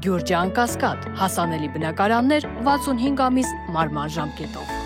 Գյուրջան Կասկադ, հասանելի բնակարաններ 65 ամիս մարման ժամկետով։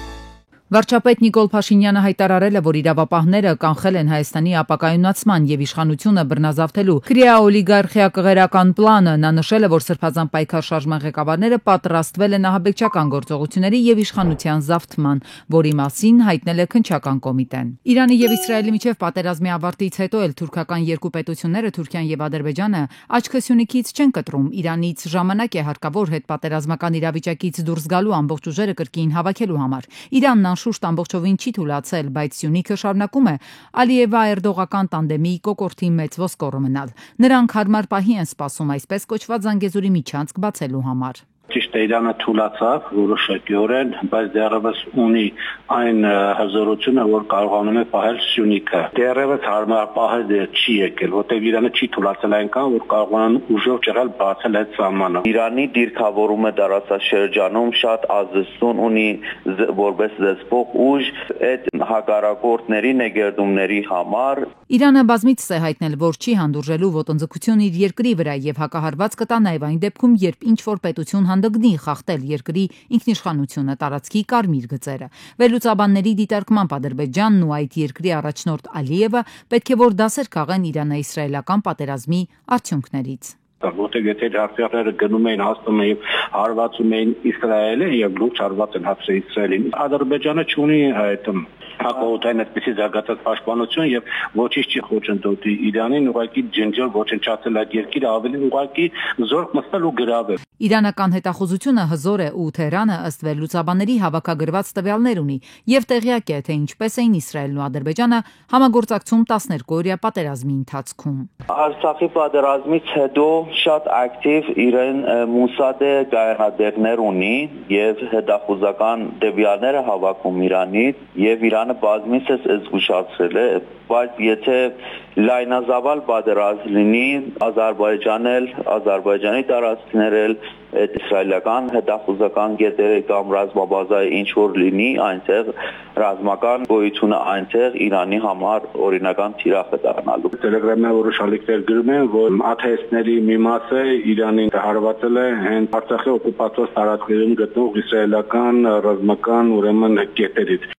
Վարչապետ Նիկոլ Փաշինյանը հայտարարել է, որ իրավապահները կանխել են Հայաստանի ապակայունացման եւ իշխանությունը բռնազավթելու քրեա-օլիգարխիա-կղերական պլանը։ Նա նշել է, որ Սրբազան պայքար շարժման ղեկավարները պատրաստվել են ահաբեկչական գործողությունների եւ իշխանության զավթման, որի մասին հայտնել է քննչական կոմիտեն։ Իրանի եւ Իսրայելի միջև պատերազմի ավարտից հետո էլ թուրքական երկու պետությունները Թուրքիան եւ Ադրբեջանը աչքասյունիքից չեն կտրում։ Իրանից ժամանակ է հարկավոր հետպատերազմական իրավիճակից դուրս գալու ամբողջ ուժերը կրկին հավաքելու համար։ Իրանն շուշտ ամբողջովին չի թուլացել, բայց Սյունիքը շարունակում է Ալիևա-Էրդողական տանդեմի կոկորդի մեծ ոսկորը մնալ։ Նրանք հարմար պահի են սպասում այսպես կոչված Զանգեզուրի միջանցք բացելու համար։ Ճիշտ է, Իրանը թուլացավ որոշակիորեն, բայց դեռևս ունի այն հզորությունը, որ կարողանում է պահել Սյունիքը։ Դեռևս հարմար պահը չի եկել, որտեղ Իրանը չի թուլացել այնքան, որ կարողանան ուժով ճեղել բացել այդ սահմանը։ Իրանի դիրքավորումը տարածաշրջանում շատ ազդեցություն ունի որպես դեսպոտ ուժ այդ հակառակորդների նեգերդումների համար։ Իրանը բազմիցս է հայտնել, որ չի հանդուրժելու ոտնձգություն իր երկրի վրա եւ հակահարված կտա նաեւ այն դեպքում, երբ ինչ-որ պետություն հանդգնի խախտել երկրի ինքնիշխանությունը, տարածքի կարմիր գծերը։ Վերլուծաբանների դիտարկմամբ Ադրբեջանն ու այդ երկրի առաջնորդ Ալիևը պետք է որ դասեր քաղեն Իրանա-իսրայելական պատերազմի արդյունքներից։ Որտեղ եթե հրապարակները գնում էին հաստում էին հարվածում էին Իսրայելը եւ լուրջ հարված են հասցրել Իսրայելին։ Ադրբեջանը չունի այդ հակաօդային այդպիսի զարգացած պաշտպանություն եւ ոչինչ չի խոչընդոտի Իրանին ուղղակի ջնջել ոչնչացել այդ երկիրը ավելին ուղղակի զորք մտնել ու գրավել։ Իրանական հետախուզությունը հզոր է ու Թեհրանը ըստ վերլուծաբանների հավաքագրված տվյալներ ունի եւ տեղյակ է թե ինչպես էին Իսրայելն ու Ադրբեջանը համագործակցում 12-օրյա պատերազմի ընթացքում։ Արցախի պատերազմից հետո շատ ակտիվ իրեն Մոսադը գայհադերներ ունի եւ հետախուզական տվյալները հավաքում Իրանից եւ Իրանը բազմիցս զգուշացրել է, բայց եթե լայնազավալ պատերազմ լինի Ադրբեջանի տարածքներ էլ այդ իսրայելական հետախուզական գետերը կամ ռազմաբազայի ինչ որ լինի այնտեղ ռազմական գոյությունը այնտեղ Իրանի համար օրինական թիրախ է դառնալու։ Տելեգրամի որոշ ալիքներ գրում են, որ աթեիստների մի մասը Իրանին հարվածել է հենց Արցախի օկուպացված տարածքներում գտնվող իսրայելական ռազմական ուրեմն գետերից։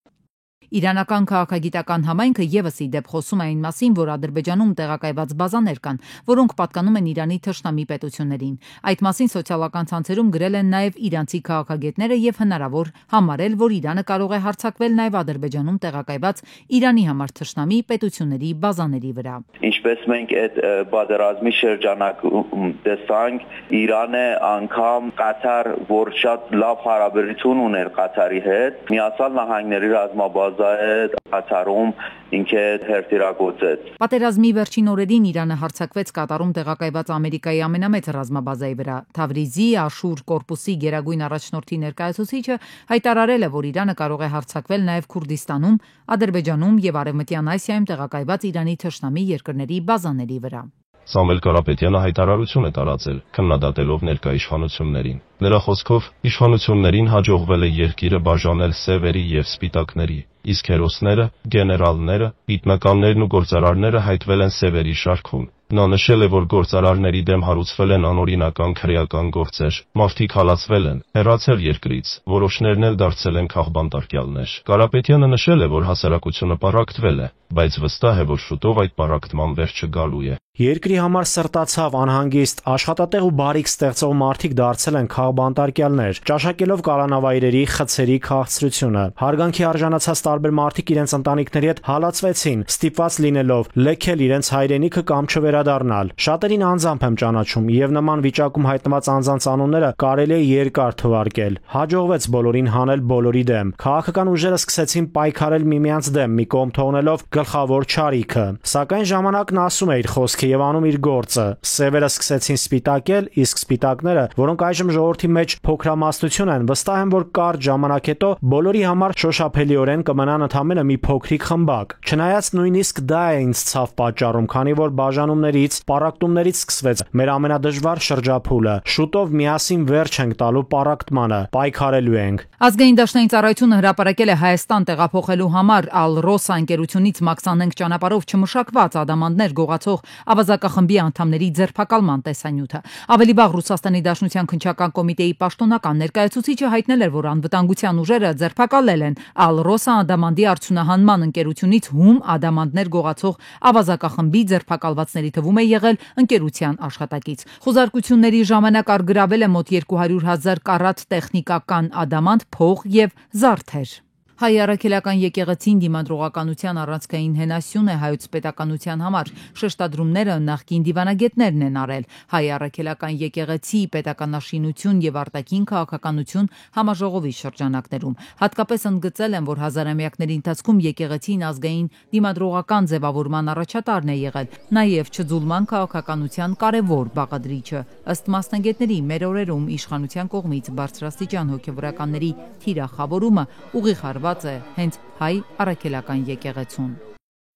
Իրանական քաղաքագիտական համայնքը եւս ի դեպ խոսում է այն մասին, որ Ադրբեջանում տեղակայված բազաներ կան, որոնք պատկանում են Իրանի թշնամի պետություններին։ Այդ մասին սոցիալական ցանցերում գրել են նաեւ իրանցի քաղաքագետները եւ հնարավոր համարել, որ Իրանը կարող է հարձակվել նաեւ Ադրբեջանում տեղակայված Իրանի համար թշնամի պետությունների բազաների վրա։ Ինչպես մենք այդ պատերազմի շրջանակում տեսանք, Իրանը անգամ Կատար, որ շատ լավ հարաբերություն ուներ Կատարի հետ, Միացյալ Նահանգների ռազմաբազա Կատարում ինքը հերթիրագործեց։ Պատերազմի վերջին օրերին Իրանը հարձակվեց Կատարում տեղակայված Ամերիկայի ամենամեծ ռազմաբազայի վրա։ Թավրիզի Աշուր կորպուսի գերագույն առաջնորդի ներկայացուցիչը հայտարարել է, որ Իրանը կարող է հարձակվել նաև Քուրդիստանում, Ադրբեջանում եւ Արևմտյան Ասիայում տեղակայված Իրանի թշնամի երկրների բազաների վրա։ Սամվել Կարապետյանը հայտարարություն է տարածել, քննադատելով ներկա իշխանություններին։ Նրա խոսքով իշխանություններին հաջողվել է երկիրը բաժանել սևերի եւ սպիտակների, իսկ հերոսները, գեներալները, գիտնականներն ու գործարարները հայտվել են սևերի շարքում։ Նա նշել է, որ գործարարների դեմ հարուցվել են անօրինական քրեական գործեր, մարդիկ հալածվել են, հեռացել երկրից, որոշներն էլ դարձել են քաղբանտարկյալներ։ Կարապետյանը նշել է, որ հասարակությունը պառակտվել է, բայց վստահ է, որ շուտով այդ պառակտման վերջը գալու է։ Երկրի համար սրտացավ, անհանգիստ, աշխատատեղ ու բարիք ստեղծող մարդիկ դարձել են քաղբանտարկյալներ, ճաշակելով կալանավայրերի, խցերի քաղցրությունը։ Հարգանքի արժանացած տարբեր մարդիկ իրենց ընտանիքների հետ հալածվեցին, ստիպված լինելով լքել իրենց հայրենիքը կամ չվերադառնալ։ Շատերին անձամբ եմ ճանաչում եւ նման վիճակում հայտնված անձանց անունները կարելի է երկար թվարկել։ Հաջողվեց բոլորին հանել բոլորի դեմ։ Քաղաքական ուժերը սկսեցին պայքարել միմյանց դեմ, մի կողմ թողնելով գլխավոր չարիքը։ Սակայն ժամանակն ասում է իր խոսքը եւ անում իր գործը։ Սևերը սկսեցին սպիտակել, իսկ սպիտակները, որոնք այժմ ժողովրդի մեջ փոքրամասնություն են, վստահ են, որ կարճ ժամանակ հետո բոլորի համար շոշափելիորեն կմնան ընդամենը մի փոքրիկ խմբակ։ Չնայած նույնիսկ դա է ինձ ցավ պատճառում, քանի որ բաժանումներից, պառակտումներից սկսվեց մեր ամենադժվար շրջափուլը։ Շուտով միասին վերջ ենք տալու պառակտմանը, պայքարելու ենք։ Ազգային դաշնային ծառայությունը հրապարակել է Հայաստան տեղափոխելու համար Ալ-Ռոսա ընկերությունից մաքսանենգ ճանապարհով չմշակված ադամանդներ գողացող ավազակախմբի անդամների ձերբակալման տեսանյութը։ Ավելի վաղ Ռուսաստանի Դաշնության քննչական կոմիտեի պաշտոնական ներկայացուցիչը հայտնել էր, որ անվտանգության ուժերը ձերբակալել են Ալ-Ռոսա ադամանդի արդյունահանման ընկերությունից հում ադամանդներ գողացող ավազակախմբի ձերբակալվածների թվում է եղել ընկերության աշխատակից։ Խոզարկությունների ժամանակ առգրավել է մոտ 200,000 կարատ տեխնիկական ադամանդ, փող եւ զարդեր։ Հայ առաքելական եկեղեցին դիմադրողականության առանցքային հենասյուն է հայոց պետականության համար։ Շեշտադրումները նախկին դիվանագետներն են արել։ Հայ առաքելական եկեղեցի պետականաշինություն եւ արտաքին քաղաքականություն համաժողովի շրջանակներում հատկապես ընդգծել են, որ հազարամյակների ընթացքում եկեղեցին ազգային դիմադրողական ձևավորման առաջատարն է եղել, նաեւ չձուլման քաղաքականության կարևոր բաղադրիչը։ Ըստ մասնագետների, մեր օրերում իշխանության կողմից բարձրաստիճան հոգևորականների թիրախավորումը ուղիղ է հենց հայ առաքելական եկեղեցուն։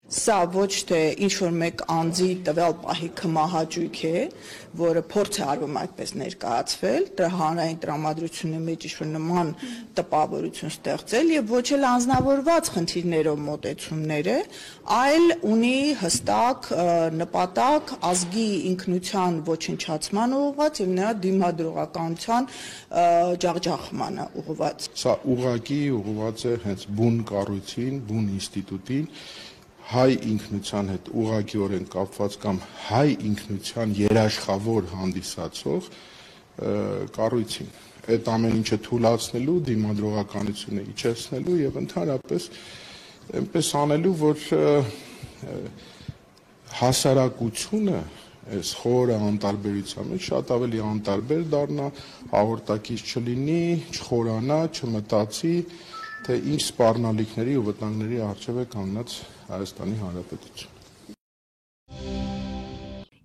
Սա ոչ թե ինչ-որ մեկ անձի տվյալ պահի քմահաճույք է, որը փորձ է արվում այդպես ներկայացվել, դրա հանրային տրամադրությունների մեջ ինչ-որ նման տպավորություն ստեղծել եւ ոչ էլ անձնավորված խնդիրներով մոտեցումներ է, այլ ունի հստակ նպատակ ազգի ինքնության ոչնչացման ուղղված եւ նրա դիմադրողականության ջախջախմանը ուղղված։ Սա ուղղակի ուղղված է հենց բուն կառույցին, բուն ինստիտուտին, հայ ինքնության հետ ուղղակիորեն կապված կամ հայ ինքնության երաշխավոր հանդիսացող կառույցին։ Այդ ամեն ինչը թույլատնելու, դիմադրողականությունը իջեցնելու եւ ընդհանրապես այնպես անելու, որ հասարակությունը այս խորը անտարբերության մեջ շատ ավելի անտարբեր դառնա, հաղորդակից չլինի, չխորանա, չմտածի, թե ինչ սպառնալիքների ու վտանգների առջև է կանգնած Հայաստանի Հանրապետությունը։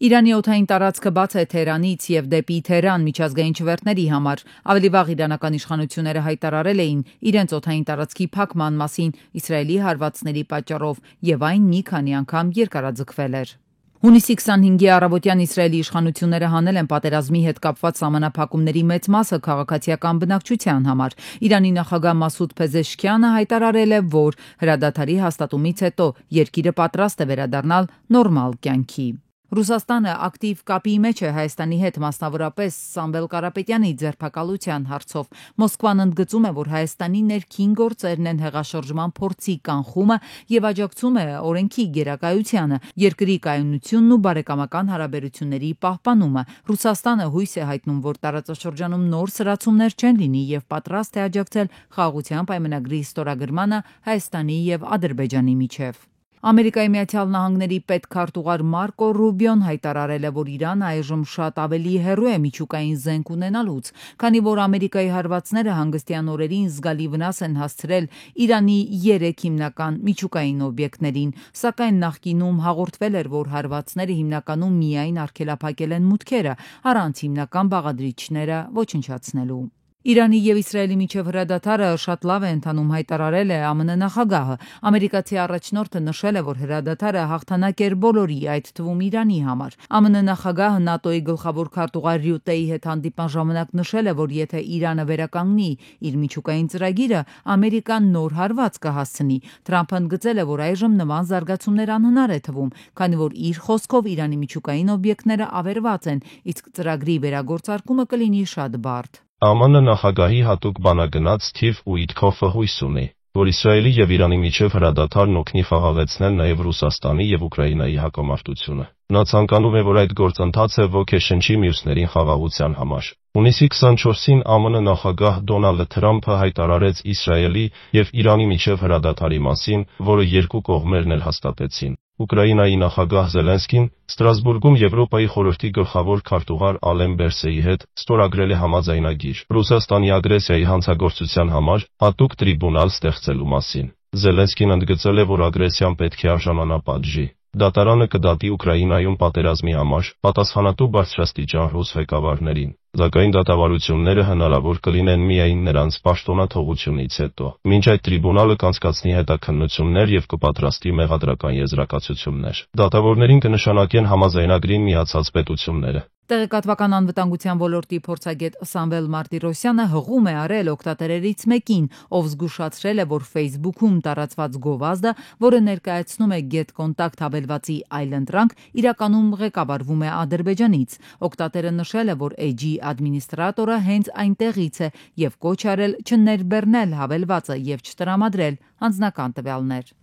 Իրանի օդային տարածքը բաց է Թեհրանից եւ դեպի Թեհրան միջազգային չվերթների համար։ Ավելի վաղ իրանական իշխանությունները հայտարարել էին իրենց օդային տարածքի փակման մասին Իսրայելի հարվածների պատճառով եւ այն մի քանի անգամ երկարաձգվել էր։ Հունիսի 25-ի առավոտյան Իսրայելի իշխանությունները հանել են պատերազմի հետ կապված սահմանափակումների մեծ մասը քաղաքացիական բնակչության համար։ Իրանի նախագահ Մասուդ Փեզեշքյանը հայտարարել է, որ հրադադարի հաստատումից հետո երկիրը պատրաստ է վերադառնալ նորմալ կյանքի։ Ռուսաստանը ակտիվ կապի մեջ է Հայաստանի հետ, մասնավորապես Սամվել Կարապետյանի ձերբակալության հարցով։ Մոսկվան ընդգծում է, որ Հայաստանի ներքին գործերն են հեղաշրջման փորձի կանխումը եւ աջակցում է օրենքի գերակայությանը, երկրի կայունությունն ու բարեկամական հարաբերությունների պահպանումը։ Ռուսաստանը հույս է հայտնում, որ տարածաշրջանում նոր սրացումներ չեն լինի եւ պատրաստ է աջակցել խաղաղության պայմանագրի ստորագրմանը Հայաստանի եւ Ադրբեջանի միջև։ Ամերիկայի Միացյալ Նահանգների պետքարտուղար Մարկո Ռուբիոն հայտարարել է, որ Իրանը այժմ շատ ավելի հեռու է միջուկային զենք ունենալուց, քանի որ Ամերիկայի հարվածները հանգստյան օրերին զգալի վնաս են հասցրել Իրանի 3 հիմնական միջուկային օբյեկտներին, սակայն նախկինում հաղորդվել էր, որ հարվածները հիմնականում միայն արգելափակել են մուտքերը, առանց հիմնական բաղադրիչները ոչնչացնելու։ Իրանի եւ Իսրայելի միջև հրադադարը շատ լավ է ընթանում, հայտարարել է ԱՄՆ նախագահը։ Ամերիկացի առաջնորդը նշել է, որ հրադադարը հաղթանակ էր բոլորի, այդ թվում Իրանի համար։ ԱՄՆ նախագահը ՆԱՏՕ-ի գլխավոր քարտուղար Ռյուտեի հետ հանդիպման ժամանակ նշել է, որ եթե Իրանը վերականգնի իր միջուկային ծրագիրը, Ամերիկան նոր հարված կհասցնի։ Թրամփը ընդգծել է, որ այժմ նման զարգացումներ անհնար է թվում, քանի որ իր խոսքով Իրանի միջուկային օբյեկտները ավերված են, իսկ ծրագրի վերագործարկումը կլինի շատ բարդ։ ԱՄՆ նախագահի հատուկ բանագնաց Սթիվ Ուիթքոֆը հույս ունի, որ Իսրայելի եւ Իրանի միջև հրադադարն օգնի խաղաղեցնել նաեւ Ռուսաստանի եւ Ուկրաինայի հակամարտությունը։ Նա ցանկանում է, որ այդ գործընթացը ոգեշնչի մյուսներին խաղաղության համար։ Հունիսի 24-ին ԱՄՆ նախագահ Դոնալդ Թրամփը հայտարարեց Իսրայելի եւ Իրանի միջև հրադադարի մասին, որը երկու կողմերն էլ հաստատեցին։ Ուկրաինայի նախագահ Զելենսկին Ստրասբուրգում Եվրոպայի խորհրդի գլխավոր քարտուղար Ալեն Բերսեի հետ ստորագրել է համաձայնագիր Ռուսաստանի ագրեսիայի հանցագործության համար հատուկ տրիբունալ ստեղծելու մասին։ Զելենսկին ընդգծել է, որ ագրեսիան պետք է արժանանա պատժի։ Դատարանը կդատի Ուկրաինայում պատերազմի համար պատասխանատու բարձրաստիճան ռուս ղեկավարներին, սակայն դատավարությունները հնարավոր կլինեն միայն նրանց պաշտոնաթողությունից հետո։ Մինչ այդ տրիբունալը կանցկացնի հետաքննություններ եւ կպատրաստի մեղադրական եզրակացություններ։ Դատավորներին կնշանակեն համաձայնագրին միացած պետությունները։ Տեղեկատվական անվտանգության ոլորտի փորձագետ Սամվել Մարտիրոսյանը հղում է արել օգտատերերից մեկին, ով զգուշացրել է, որ Facebook-ում տարածված գովազդը, որը ներկայացնում է GetContact հավելվածի այլընտրանք, իրականում ղեկավարվում է Ադրբեջանից։ Օգտատերը նշել է, որ Edge-ի ադմինիստրատորը հենց այնտեղից է եւ կոչ արել չներբեռնել հավելվածը եւ չտրամադրել անձնական տվյալներ։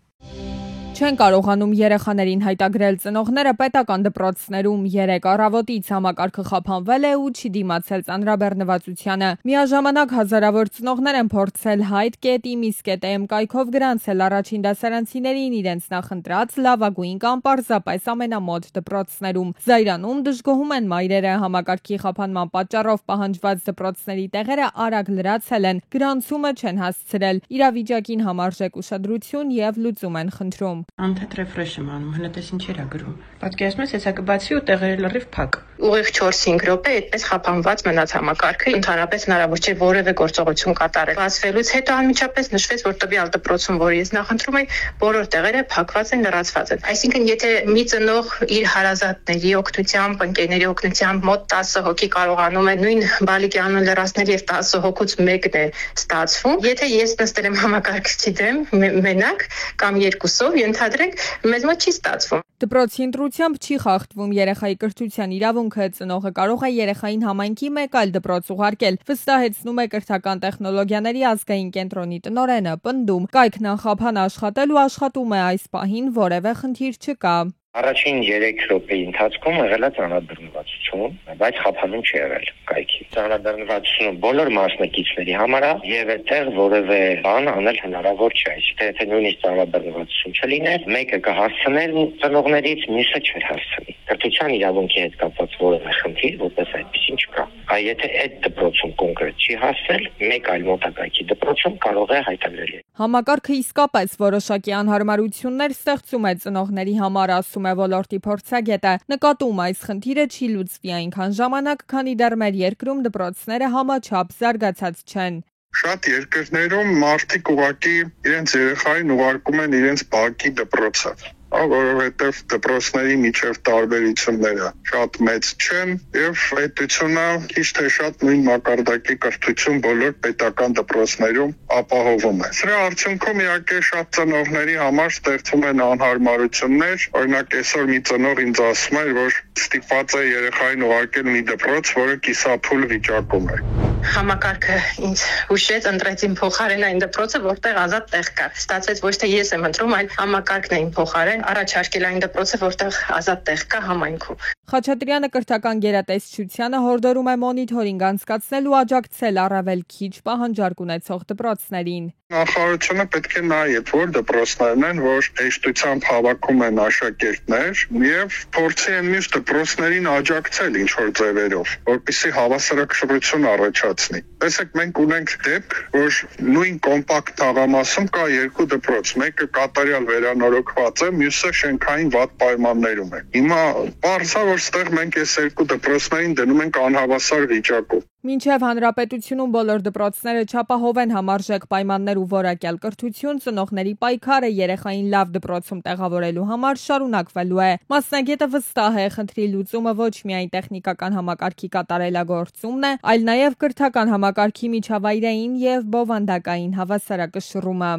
Չեն կարողանում երեխաներին հայտագրել ծնողները պետական դպրոցներում 3 առավոտից համակարգը խափանվել է ու չի դիմացել ծանրաբեռնվածությանը։ Միաժամանակ հազարավոր ծնողներ են փորձել հայտ.mis.am կայքով գրանցել առաջին դասարանցիներին իրենց նախընտրած լավագույն կամ պարզապես ամենամոտ դպրոցներում։ Զայրանում դժգոհում են մայրերը, համակարգի խափանման պատճառով պահանջված դպրոցների տեղերը արագ լրացել են, գրանցումը չեն հասցրել, իրավիճակին համարժեք ուշադրություն եւ լուծում են խնդրում։ Անթեթ ռեֆրեշ եմ անում, հնետես ինչեր ա գրում։ Պատկերացնես, հեսա կբացի ու տեղերը լրիվ փակ։ Ուղիղ 4-5 րոպե այդպես խափանված մնաց համակարգը, ընդհանրապես հնարավոր չէ որևէ գործողություն կատարել։ Բացվելուց հետո անմիջապես նշվեց, որ տվյալ դպրոցում, որ ես նախընտրում եմ, բոլոր տեղերը փակված են, լրացված են։ Այսինքն, եթե մի ծնող իր հարազատների օգնությամբ, ընկերների օգնությամբ մոտ 10 հոգի կարողանում է նույն բալիկյանը լրացնել եւ 10 հոգուց մեկն է ստացվում, եթե ես նստել եմ համակարգչի դեմ մենակ կամ երկուսով, ենթադրենք, մեզ մոտ չի ստացվում։ Դպրոցի ընտրությամբ չի խախտվում երեխայի կրթության իրավունքը, ծնողը կարող է երեխային համայնքի մեկ այլ դպրոց ուղարկել, վստահեցնում է կրթական տեխնոլոգիաների ազգային կենտրոնի տնօրենը, պնդում, կայքն անխափան աշխատել ու աշխատում է այս պահին որևէ խնդիր չկա։ Առաջին 3 րոպեի ընթացքում եղել է ծանրաբեռնվածություն, բայց խափանում չի եղել կայքի։ Ծանրաբեռնվածությունը բոլոր մասնակիցների համար է եւ այդտեղ որևէ բան անել հնարավոր չէ։ Այսինքն եթե նույնիսկ ծանրաբեռնվածություն չլիներ, մեկը կհասցներ ծնողներից, մյուսը չէր հասցնի։ Կրթության իրավունքի հետ կապված որևէ խնդիր որպես այդպեսին չկա։ Այ եթե այդ դպրոցում կոնկրետ չի հասել, մեկ այլ մոտակայքի դպրոցում կարող է հայտարարել։ Համակարգը իսկապես որոշակի անհարմարություններ ստեղծում է ծնողների համար, ասում է ոլորտի փորձագետը։ Նկատում այս խնդիրը չի լուծվի այնքան ժամանակ, քանի դեռ մեր երկրում դպրոցները համաչափ զարգացած չեն։ Շատ երկրներում մարդիկ ուղղակի իրենց երեխային ուղարկում են իրենց բակի դպրոցը, որովհետև դպրոցների միջև տարբերությունները շատ մեծ չեն եւ պետությունը քիչ թե շատ նույն մակարդակի կրթություն բոլոր պետական դպրոցներում ապահովում է։ Սրա արդյունքում իհարկե շատ ծնողների համար ստեղծում են անհարմարություններ, օրինակ այսօր մի ծնող ինձ ասում էր, որ ստիպված է երեխային ուղարկել մի դպրոց, որը կիսափուլ վիճակում է։ Համակարգը ինձ հուշեց, ընտրեց իմ փոխարեն այն դպրոցը, որտեղ ազատ տեղ կա։ Ստացվեց ոչ թե ես եմ ընտրում, այլ համակարգն է իմ փոխարեն առաջարկել այն դպրոցը, որտեղ ազատ տեղ կա համայնքում։ Խաչատրյանը կրթական գերատեսչությանը հորդորում է մոնիթորինգ անցկացնել ու աջակցել առավել քիչ պահանջարկ ունեցող դպրոցներին։ Նախարարությունը պետք է նայել, որ դպրոցներն են, որ հեշտությամբ հավաքում են աշակերտներ եւ փորձի են մյուս դպրոցներին աջակցել ինչ-որ ձևերով, որպեսզի հավասարակշռություն առաջացնի։ Տեսեք, մենք ունենք դեպք, որ նույն կոմպակտ թաղամասում կա 2 դպրոց, մեկը կատարյալ վերանորոգված է, մյուսը շենքային վատ պայմաններում է։ Հիմա բարձր է, որ ստեղ մենք այս 2 դպրոցներին դնում ենք անհավասար վիճակում։ Մինչև հանրապետությունում բոլոր դպրոցները չապահովեն համարժեք պայմաններ ու որակյալ կրթություն, ծնողների պայքարը երեխային լավ դպրոցում տեղավորելու համար շարունակվելու է։ Մասնագետը վստահ է, խնդրի լուծումը ոչ միայն տեխնիկական համակարգի կատարելագործումն է, այլ նաև կրթական համակարգի միջավայրային եւ բովանդակային հավասարակշռումը։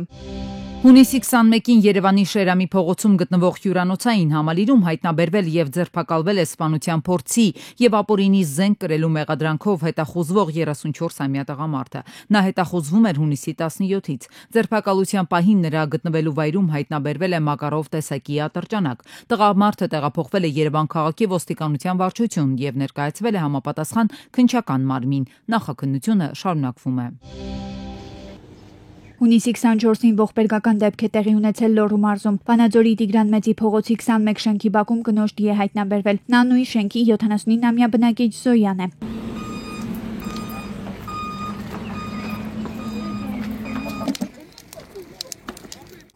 Հունիսի 21-ին Երևանի Շերամի փողոցում գտնվող հյուրանոցային համալիրում հայտնաբերվել եւ ձերբակալվել է սպանության փորձի եւ ապօրինի զենք կրելու մեղադրանքով հետախուզվող 34-ամյա տղամարդը։ Նա հետախուզվում էր հունիսի 17-ից։ Ձերբակալության պահին նրա գտնվելու վայրում հայտնաբերվել է Մակարով տեսակի ատրճանակ։ Տղամարդը տեղափոխվել է Երևան քաղաքի ոստիկանության վարչություն եւ ներկայացվել է համապատասխան քննչական մարմին։ Նախաքննությունը շարունակվում է։ Հունիսի 24-ին ողբերգական դեպք է տեղի ունեցել Լոռու մարզում։ Վանաձորի Տիգրան Մեծի փողոցի 21 շենքի բակում կնոջ դի է հայտնաբերվել։ Նա նույն շենքի 79-ամյա բնակիչ Զոյան է։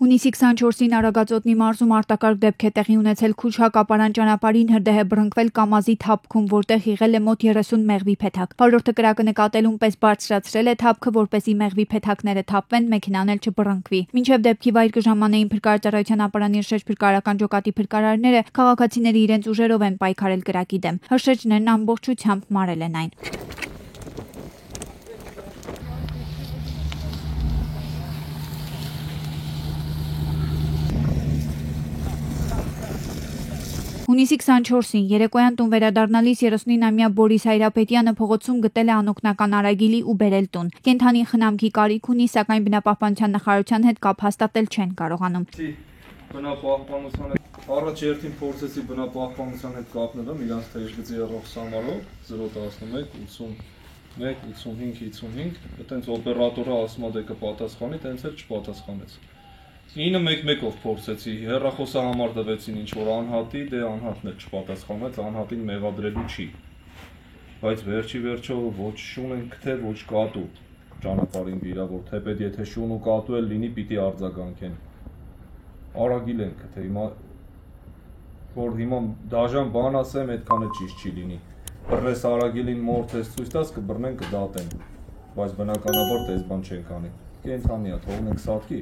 Հունիսի 24-ին Արագածոտնի մարզում արտակարգ դեպք է տեղի ունեցել Քուչհակապարան ճանապարհին հրդեհ է բռնկվել կամազի թափքում, որտեղ եղել է մոտ 30 մեղվի փեթակ։ Վարորդը կրակը նկատելուն պես բարձրացրել է թափքը, որպեսզի մեղվի փեթակները թափվեն, մեքենան էլ չբռնկվի։ Մինչև դեպքի վայր կժամանեին փրկարարության ապարանի շրջփրկարարական ջոկատի փրկարարները քաղաքացիների իրենց ուժերով են պայքարել կրակի դեմ։ Հրշեջներն ամբողջությամբ մարել են այն։ Հունիսի 24-ին երեկոյան տուն վերադառնալիս 39-ամյա Բորիս Հայրապետյանը փողոցում գտել է անօգնական արագիլի ու բերել տուն։ Կենդանի խնամքի կարիք ունի, սակայն բնապահպանության նախարարության հետ կապ հաստատել չեն կարողանում։ Բնապահպանության հետ առաջ երթին փորձեցի բնապահպանության հետ կապնելը իրանց թեժգծի եղող սամարով 011 81 85 55, այտենց օպերատորը ասում է դե կպատասխանի, տենց էլ չպատասխանեց։ 911-ով փորձեցի, հեռախոսը համար տվեցին ինչ-որ անհատի, դե անհատն էլ չպատասխանեց, անհատին մեղադրելու չի։ Բայց վերջի ոչ շուն են գտել, ոչ կատու ճանապարհին վիրավոր, թեպետ եթե շուն ու կատու էլ լինի, պիտի արձագանքեն։ Արագիլ են գտել, որ հիմա դաժան բան ասեմ, այդքան էլ ճիշտ չի լինի։ Բռնես արագիլին մորթես ցույց տաս, կբռնեն կդատեն, բայց բնականաբար դες բան չենք անի։ Կենթանի է, թողնենք սատկի։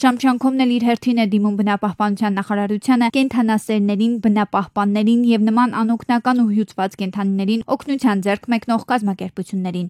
Շամչյանքովն էլ իր հերթին է դիմում բնապահպանության նախարարությանը, կենդանասերներին, բնապահպաններին եւ նման անօգնական ու հյուծված կենդանիներին օգնության ձեռք մեկնող կազմակերպություններին։